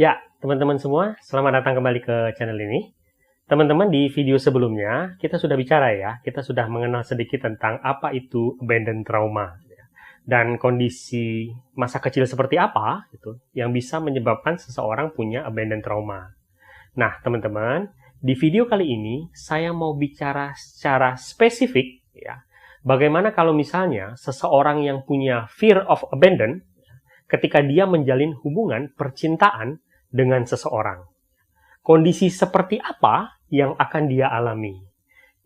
Ya, teman-teman semua, selamat datang kembali ke channel ini. Teman-teman, di video sebelumnya kita sudah bicara ya, kita sudah mengenal sedikit tentang apa itu abandon trauma dan kondisi masa kecil seperti apa gitu yang bisa menyebabkan seseorang punya abandon trauma. Nah, teman-teman, di video kali ini saya mau bicara secara spesifik ya, bagaimana kalau misalnya seseorang yang punya fear of abandon ketika dia menjalin hubungan percintaan dengan seseorang. Kondisi seperti apa yang akan dia alami?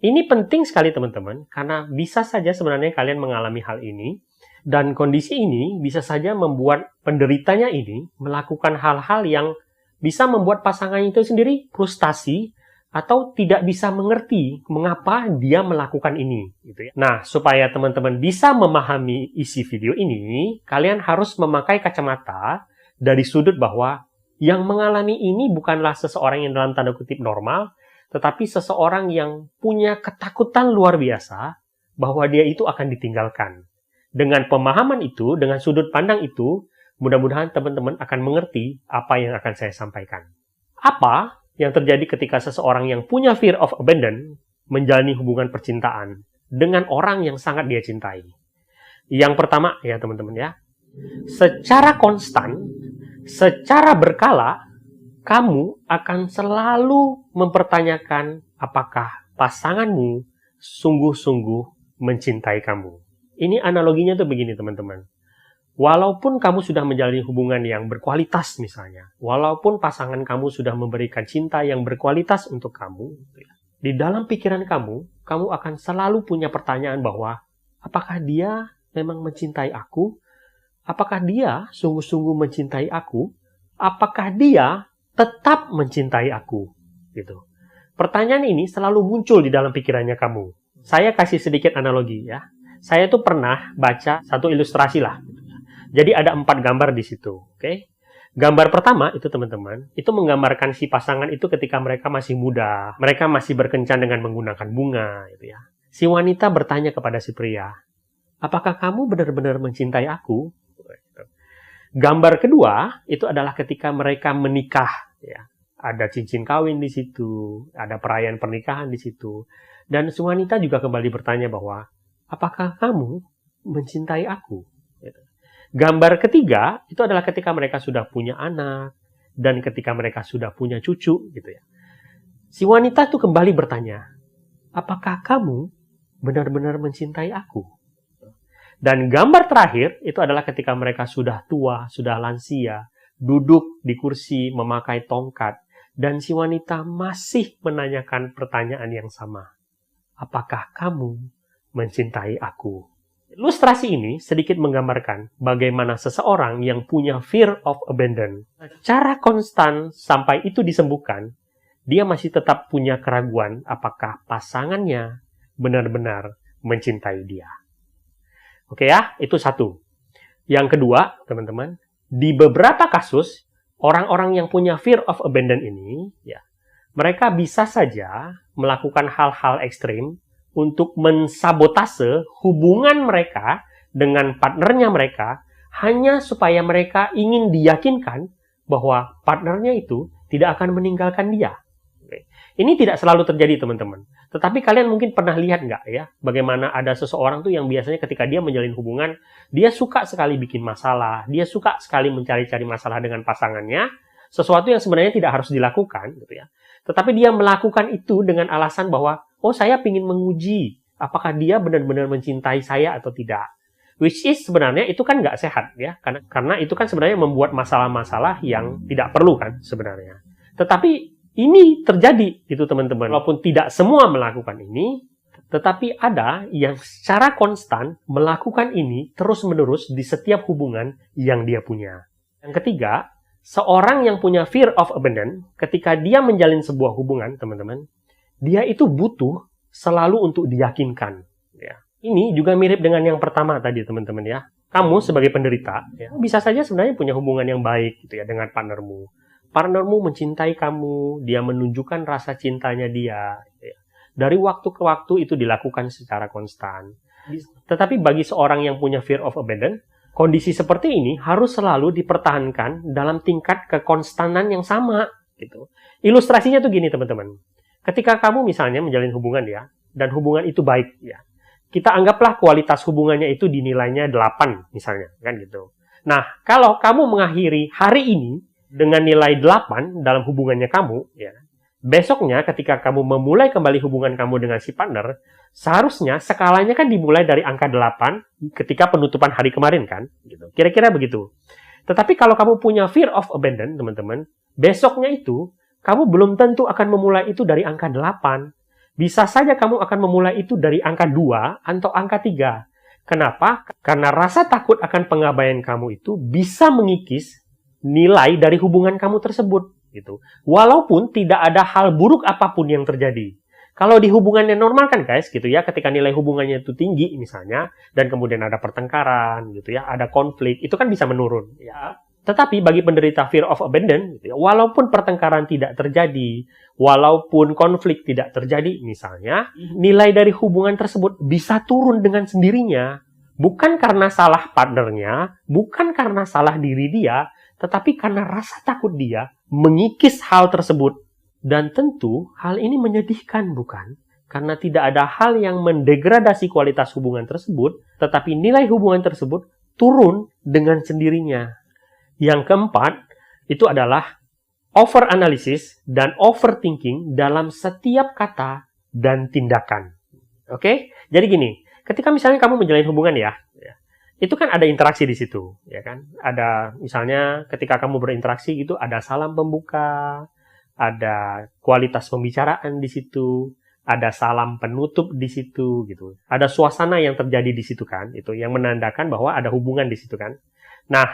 Ini penting sekali teman-teman, karena bisa saja sebenarnya kalian mengalami hal ini, dan kondisi ini bisa saja membuat penderitanya ini melakukan hal-hal yang bisa membuat pasangan itu sendiri frustasi, atau tidak bisa mengerti mengapa dia melakukan ini. Gitu ya. Nah, supaya teman-teman bisa memahami isi video ini, kalian harus memakai kacamata dari sudut bahwa yang mengalami ini bukanlah seseorang yang dalam tanda kutip normal, tetapi seseorang yang punya ketakutan luar biasa bahwa dia itu akan ditinggalkan. Dengan pemahaman itu, dengan sudut pandang itu, mudah-mudahan teman-teman akan mengerti apa yang akan saya sampaikan. Apa yang terjadi ketika seseorang yang punya fear of abandon menjalani hubungan percintaan dengan orang yang sangat dia cintai? Yang pertama ya teman-teman ya, secara konstan, secara berkala, kamu akan selalu mempertanyakan apakah pasanganmu sungguh-sungguh mencintai kamu. Ini analoginya tuh begini teman-teman. Walaupun kamu sudah menjalani hubungan yang berkualitas misalnya, walaupun pasangan kamu sudah memberikan cinta yang berkualitas untuk kamu, di dalam pikiran kamu akan selalu punya pertanyaan bahwa apakah dia memang mencintai aku? Apakah dia sungguh-sungguh mencintai aku? Apakah dia tetap mencintai aku? Gitu. Pertanyaan ini selalu muncul di dalam pikirannya kamu. Saya kasih sedikit analogi ya. Saya tuh pernah baca satu ilustrasi lah. Jadi ada 4 gambar di situ, oke? Gambar pertama itu teman-teman, itu menggambarkan si pasangan itu ketika mereka masih muda, mereka masih berkencan dengan menggunakan bunga, gitu ya. Si wanita bertanya kepada si pria, apakah kamu benar-benar mencintai aku? Gambar kedua itu adalah ketika mereka menikah, ya. Ada cincin kawin di situ, ada perayaan pernikahan di situ, dan si wanita juga kembali bertanya bahwa, apakah kamu mencintai aku? Gambar ketiga itu adalah ketika mereka sudah punya anak dan ketika mereka sudah punya cucu gitu ya. Si wanita itu kembali bertanya, apakah kamu benar-benar mencintai aku? Dan gambar terakhir itu adalah ketika mereka sudah tua, sudah lansia, duduk di kursi memakai tongkat dan si wanita masih menanyakan pertanyaan yang sama. Apakah kamu mencintai aku? Ilustrasi ini sedikit menggambarkan bagaimana seseorang yang punya fear of abandon secara konstan sampai itu disembuhkan, dia masih tetap punya keraguan apakah pasangannya benar-benar mencintai dia. Oke ya, itu satu. Yang kedua, teman-teman, di beberapa kasus, orang-orang yang punya fear of abandon ini, ya, mereka bisa saja melakukan hal-hal ekstrim untuk mensabotase hubungan mereka dengan partnernya mereka hanya supaya mereka ingin diyakinkan bahwa partnernya itu tidak akan meninggalkan dia. Ini tidak selalu terjadi teman-teman. Tetapi kalian mungkin pernah lihat nggak ya, bagaimana ada seseorang tuh yang biasanya ketika dia menjalin hubungan, dia suka sekali bikin masalah, dia suka sekali mencari-cari masalah dengan pasangannya, sesuatu yang sebenarnya tidak harus dilakukan gitu ya. Tetapi dia melakukan itu dengan alasan bahwa oh, saya ingin menguji apakah dia benar-benar mencintai saya atau tidak. Which is sebenarnya itu kan nggak sehat ya, karena itu kan sebenarnya membuat masalah-masalah yang tidak perlu kan sebenarnya. Tetapi ini terjadi itu teman-teman. Walaupun tidak semua melakukan ini, tetapi ada yang secara konstan melakukan ini terus-menerus di setiap hubungan yang dia punya. Yang ketiga, seorang yang punya fear of abandon, ketika dia menjalin sebuah hubungan, teman-teman, dia itu butuh selalu untuk diyakinkan. Ya. Ini juga mirip dengan yang pertama tadi, teman-teman ya. Kamu sebagai penderita, ya, bisa saja sebenarnya punya hubungan yang baik gitu ya dengan partnermu. Partnermu mencintai kamu, dia menunjukkan rasa cintanya dia. Gitu ya. Dari waktu ke waktu itu dilakukan secara konstan. Tetapi bagi seorang yang punya fear of abandon, kondisi seperti ini harus selalu dipertahankan dalam tingkat kekonstanan yang sama, gitu. Ilustrasinya tuh gini, teman-teman. Ketika kamu misalnya menjalin hubungan ya, dan hubungan itu baik ya, kita anggaplah kualitas hubungannya itu dinilainya 8 misalnya, kan gitu. Nah, kalau kamu mengakhiri hari ini dengan nilai 8 dalam hubungannya kamu, ya, besoknya ketika kamu memulai kembali hubungan kamu dengan si partner, seharusnya skalanya kan dimulai dari angka 8 ketika penutupan hari kemarin kan, gitu. Kira-kira begitu. Tetapi kalau kamu punya fear of abandon, teman-teman, besoknya itu kamu belum tentu akan memulai itu dari angka 8. Bisa saja kamu akan memulai itu dari angka 2 atau angka 3. Kenapa? Karena rasa takut akan pengabaian kamu itu bisa mengikis nilai dari hubungan kamu tersebut, gitu. Walaupun tidak ada hal buruk apapun yang terjadi. Kalau di hubungannya normal kan guys, gitu ya, ketika nilai hubungannya itu tinggi misalnya, dan kemudian ada pertengkaran, gitu ya, ada konflik, itu kan bisa menurun, ya. Tetapi bagi penderita fear of abandon, gitu ya, walaupun pertengkaran tidak terjadi, walaupun konflik tidak terjadi misalnya, nilai dari hubungan tersebut bisa turun dengan sendirinya. Bukan karena salah partnernya, bukan karena salah diri dia, tetapi karena rasa takut dia mengikis hal tersebut. Dan tentu hal ini menyedihkan, bukan? Karena tidak ada hal yang mendegradasi kualitas hubungan tersebut, tetapi nilai hubungan tersebut turun dengan sendirinya. Yang keempat, itu adalah overanalysis dan overthinking dalam setiap kata dan tindakan. Oke? Jadi gini, ketika misalnya kamu menjalin hubungan ya, itu kan ada interaksi di situ, ya kan? Ada misalnya ketika kamu berinteraksi itu ada salam pembuka, ada kualitas pembicaraan di situ, ada salam penutup di situ, gitu. Ada suasana yang terjadi di situ kan, itu yang menandakan bahwa ada hubungan di situ kan. Nah,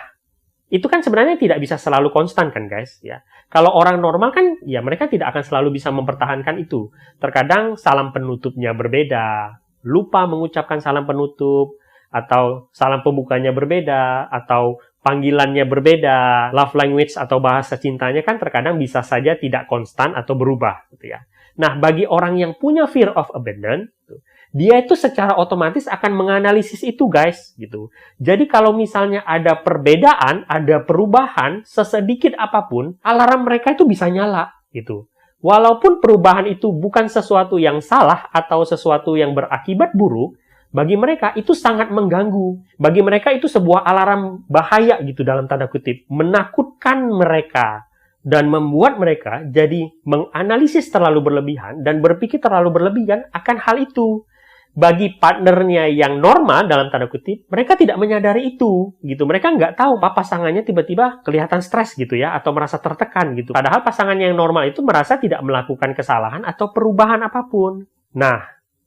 itu kan sebenarnya tidak bisa selalu konstan kan guys, ya. Kalau orang normal kan, ya mereka tidak akan selalu bisa mempertahankan itu. Terkadang salam penutupnya berbeda, lupa mengucapkan salam penutup, atau salam pembukanya berbeda, atau panggilannya berbeda, love language atau bahasa cintanya kan terkadang bisa saja tidak konstan atau berubah, gitu ya. Nah, bagi orang yang punya fear of abandon, dia itu secara otomatis akan menganalisis itu, guys, gitu. Jadi kalau misalnya ada perbedaan, ada perubahan, sesedikit apapun, alarm mereka itu bisa nyala, gitu. Walaupun perubahan itu bukan sesuatu yang salah atau sesuatu yang berakibat buruk, bagi mereka itu sangat mengganggu. Bagi mereka itu sebuah alarm bahaya gitu dalam tanda kutip. Menakutkan mereka. Dan membuat mereka jadi menganalisis terlalu berlebihan dan berpikir terlalu berlebihan akan hal itu. Bagi partnernya yang normal dalam tanda kutip, mereka tidak menyadari itu gitu. Mereka nggak tahu apa pasangannya tiba-tiba kelihatan stres gitu ya, atau merasa tertekan gitu. Padahal pasangannya yang normal itu merasa tidak melakukan kesalahan atau perubahan apapun. Nah,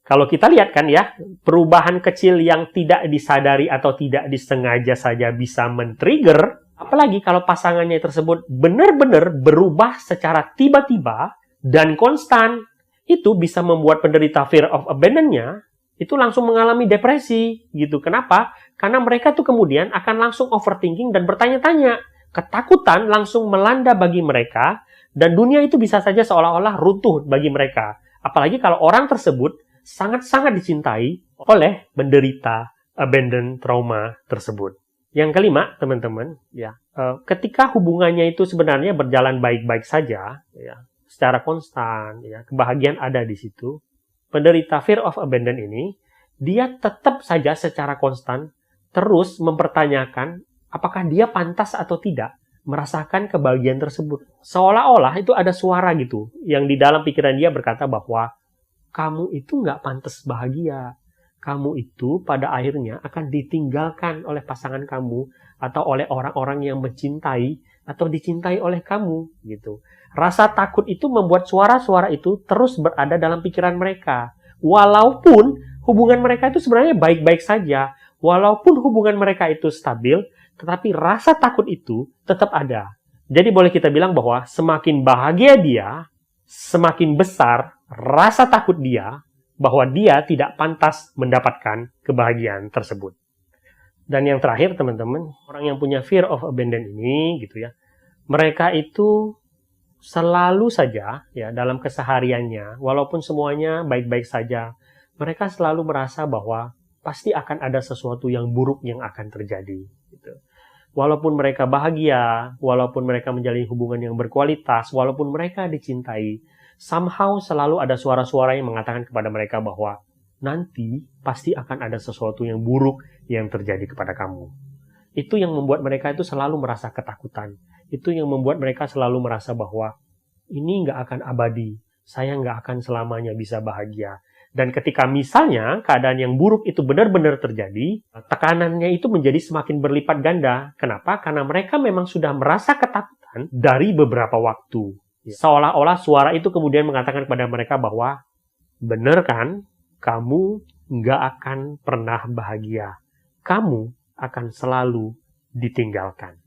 kalau kita lihat kan ya, perubahan kecil yang tidak disadari atau tidak disengaja saja bisa men-trigger, apalagi kalau pasangannya tersebut benar-benar berubah secara tiba-tiba dan konstan, itu bisa membuat penderita fear of abandon-nya itu langsung mengalami depresi gitu. Kenapa? Karena mereka tuh kemudian akan langsung overthinking dan bertanya-tanya. Ketakutan langsung melanda bagi mereka dan dunia itu bisa saja seolah-olah runtuh bagi mereka. Apalagi kalau orang tersebut sangat-sangat dicintai oleh penderita abandon trauma tersebut. Yang kelima, teman-teman, ya, ketika hubungannya itu sebenarnya berjalan baik-baik saja, ya, secara konstan, ya, kebahagiaan ada di situ, penderita fear of abandon ini, dia tetap saja secara konstan terus mempertanyakan apakah dia pantas atau tidak merasakan kebahagiaan tersebut. Seolah-olah itu ada suara gitu, yang di dalam pikiran dia berkata bahwa kamu itu nggak pantas bahagia. Kamu itu pada akhirnya akan ditinggalkan oleh pasangan kamu atau oleh orang-orang yang mencintai atau dicintai oleh kamu, gitu. Rasa takut itu membuat suara-suara itu terus berada dalam pikiran mereka. Walaupun hubungan mereka itu sebenarnya baik-baik saja, walaupun hubungan mereka itu stabil, tetapi rasa takut itu tetap ada. Jadi boleh kita bilang bahwa semakin bahagia dia, semakin besar rasa takut dia bahwa dia tidak pantas mendapatkan kebahagiaan tersebut. Dan yang terakhir, teman-teman, orang yang punya fear of abandon ini, gitu ya, mereka itu selalu saja, ya, dalam kesehariannya, walaupun semuanya baik-baik saja, mereka selalu merasa bahwa pasti akan ada sesuatu yang buruk yang akan terjadi. Gitu. Walaupun mereka bahagia, walaupun mereka menjalin hubungan yang berkualitas, walaupun mereka dicintai, somehow selalu ada suara-suara yang mengatakan kepada mereka bahwa nanti pasti akan ada sesuatu yang buruk yang terjadi kepada kamu. Itu yang membuat mereka itu selalu merasa ketakutan. Itu yang membuat mereka selalu merasa bahwa ini nggak akan abadi, saya nggak akan selamanya bisa bahagia. Dan ketika misalnya keadaan yang buruk itu benar-benar terjadi, tekanannya itu menjadi semakin berlipat ganda. Kenapa? Karena mereka memang sudah merasa ketakutan dari beberapa waktu. Seolah-olah suara itu kemudian mengatakan kepada mereka bahwa, benar kan, kamu nggak akan pernah bahagia. Kamu akan selalu ditinggalkan.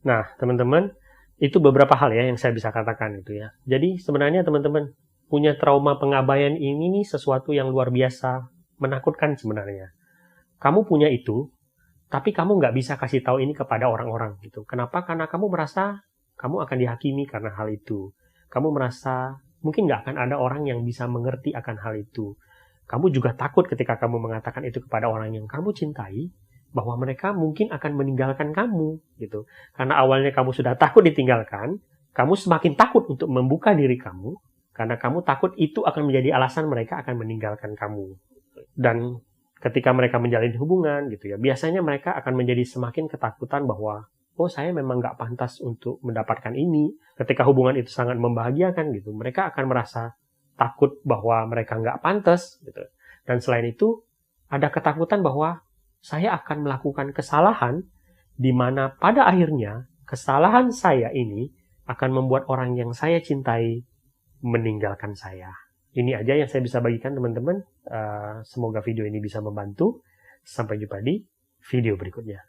Nah, teman-teman, itu beberapa hal ya yang saya bisa katakan itu ya. Jadi sebenarnya teman-teman, punya trauma pengabaian ini nih sesuatu yang luar biasa, menakutkan sebenarnya. Kamu punya itu, tapi kamu nggak bisa kasih tahu ini kepada orang-orang gitu. Kenapa? Karena kamu merasa kamu akan dihakimi karena hal itu. Kamu merasa mungkin nggak akan ada orang yang bisa mengerti akan hal itu. Kamu juga takut ketika kamu mengatakan itu kepada orang yang kamu cintai, bahwa mereka mungkin akan meninggalkan kamu gitu. Karena awalnya kamu sudah takut ditinggalkan, kamu semakin takut untuk membuka diri kamu, karena kamu takut itu akan menjadi alasan mereka akan meninggalkan kamu. Dan ketika mereka menjalin hubungan gitu ya, biasanya mereka akan menjadi semakin ketakutan bahwa, oh saya memang nggak pantas untuk mendapatkan ini. Ketika hubungan itu sangat membahagiakan gitu, mereka akan merasa takut bahwa mereka nggak pantas gitu. Dan selain itu, ada ketakutan bahwa saya akan melakukan kesalahan di mana pada akhirnya kesalahan saya ini akan membuat orang yang saya cintai meninggalkan saya. Ini aja yang saya bisa bagikan teman-teman. Semoga video ini bisa membantu. Sampai jumpa di video berikutnya.